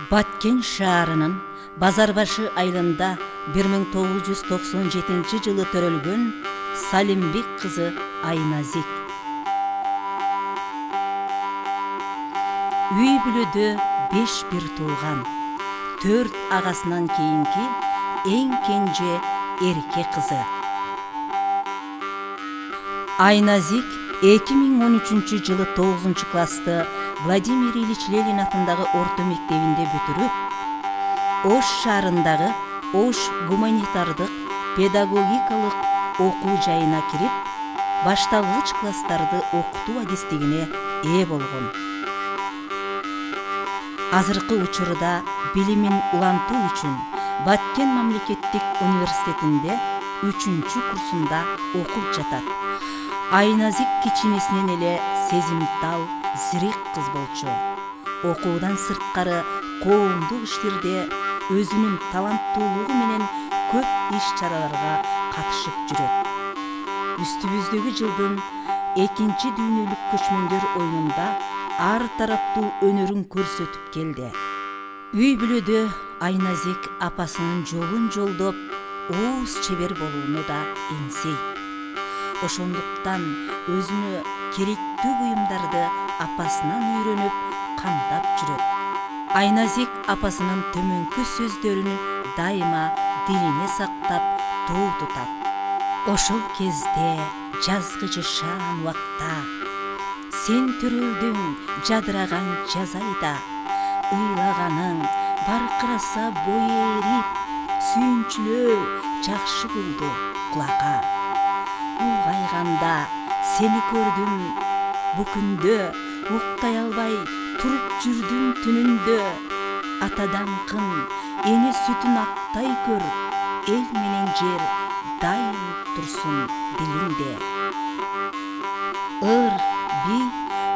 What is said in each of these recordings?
Баткен шаарынын Базарбашы айылында 1997 жылы төрөлгөн Салимбек кызы Айназик. Үй бүлөдө 5 бир туулган, 4 агасынан кийинки эң кенже эрке кызы. Айназик 2013 жылы 9 классты Владимир Ильич Ленин атындагы орто мектебинде бүтүрүп, Ош шаарындагы Ош гуманитардык педагогикалык окуу жайына кирип, башталгыч класстарды окутуу адистигине ээ болгон. Азыркы учурда билимин улантуу үчүн Баткен мамлекеттик университетинде 3 курсунда окуп жатат. Айназик кичинесинен эле сезимтал, зирек кыз болчу. Окуудан сырткары коомдук иштерде өзүнүн таланттуулугу менен көп иш-чараларга катышып жүрөт. Үстүбүздөгү жылдын 2 дүйнөлүк көчмөндөр оюнунда ар тараптуу өнөрүн көрсөтүп келди. Үй бүлөдө Айназик апасынын жолун жолдоп, ооз чебер болууну да эңсейт. Ошондуктан өзүнө керектүү буюмдарды апасынан үйрөнүп, камдап жүрөт. Айназик апасынын төмөнкү сөздөрүн дайыма дилине сактап тоо тутат. Ошол кезде жазгычы шаан убакта сен төрөлдүң жадыраган жаз айда, ыйлаганың баркыраса бой эрип, сүйүнчүлөө жакшы кылды кулакка. Улгайганда сени көрдүм бу күндө, уктай албай туруп жүрдүм түнүндө. Атадан кын эне сүтүн актай көр, эл менен жер дайым турсун дилиңде. Ыр, би,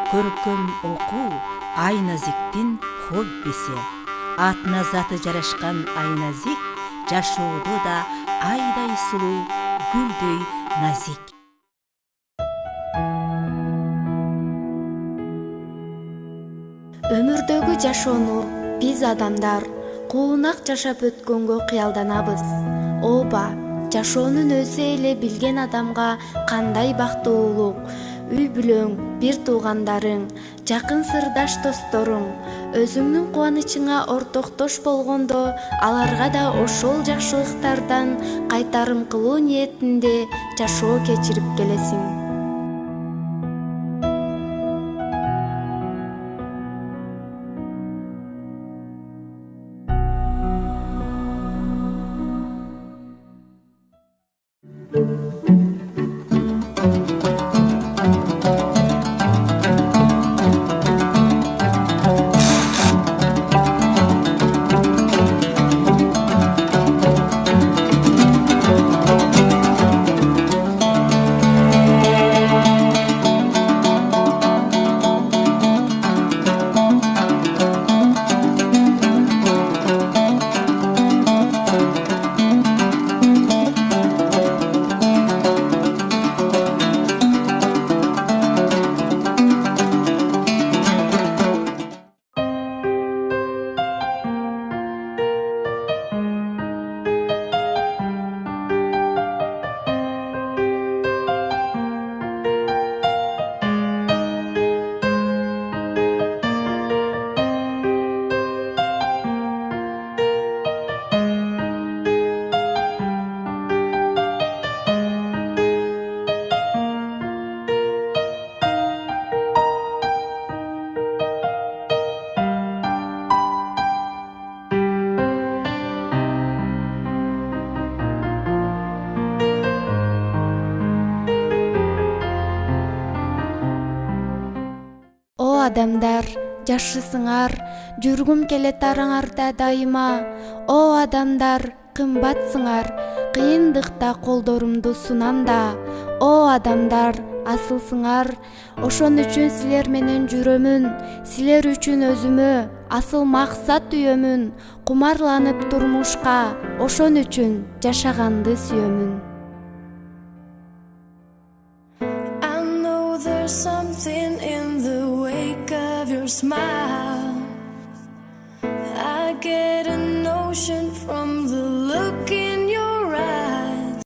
көркөм окуу Айназиктин хоббиси. Атына заты жарашкан Айназик жашоодо да айдай сулуу, гүлдөй назик. Өмүрдөгү жашоону биз адамдар куунак жашап өткөнгө кыялданабыз. Ооба, жашоонун өзү эле билген адамга кандай бактылуулук. Үй бүлөң, бир туугандарың, жакын сырдаш досторуң өзүңнүн кубанычыңа ортоктош болгондо, аларга да ошол жакшылыктардан кайтарым кылуу ниетинде жашоо кечирип келесиң. Адамдар, жашысыңар, жүргүм келет араңарда дайыма. О адамдар, кымбатсыңар, кыйындыкта колдорумду сунам да. О адамдар, асылсыңар, ошон үчүн силер менен жүрөмүн. Силер үчүн өзүмө асыл максат үйөмүн. Кумарланып турмушка, ошон үчүн жашаганды сүйөмүн. Something in the wake of your smile. I get a notion from the